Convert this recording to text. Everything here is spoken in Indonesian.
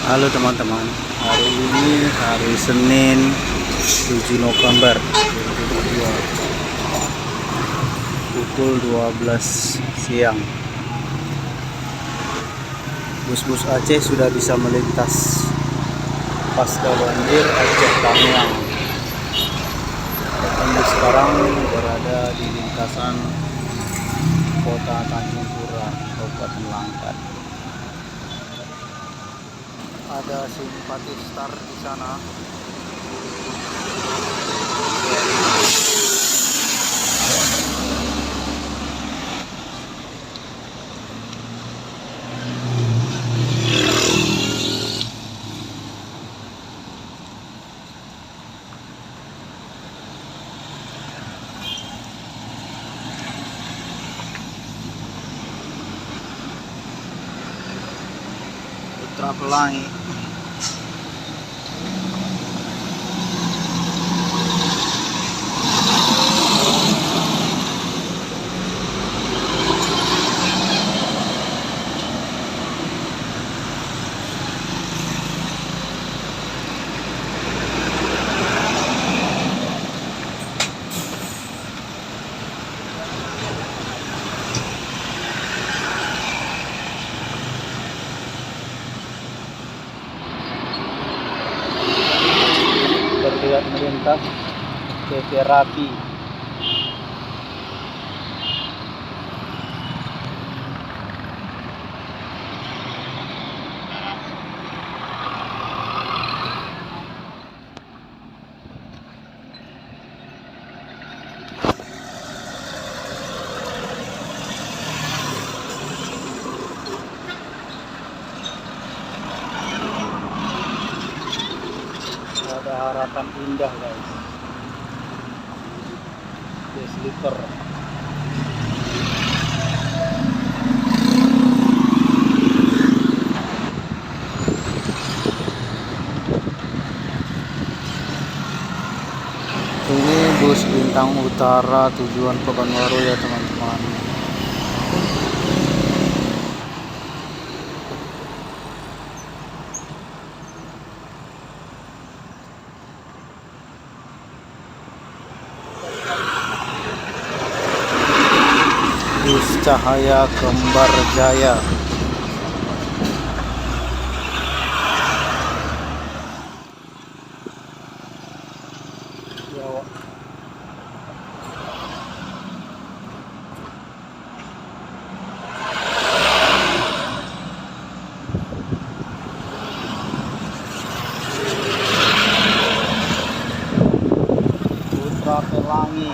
Halo teman-teman, hari ini hari Senin 7 November 2022 pukul 12 siang. Bus-bus Aceh sudah bisa melintas pasca banjir Aceh Tamiang. Kami sekarang berada di lintasan Kota Tanjung Pura, Kabupaten Langkat. Ada simpati star di sana. Putra Pelangi. Terlihat melintas ke terapi. Ada harapan indah guys, desliter. Ini bus Bintang Utara tujuan Pekanbaru ya teman-teman. Bus Cahaya Kembar Jaya. Putra Pelangi.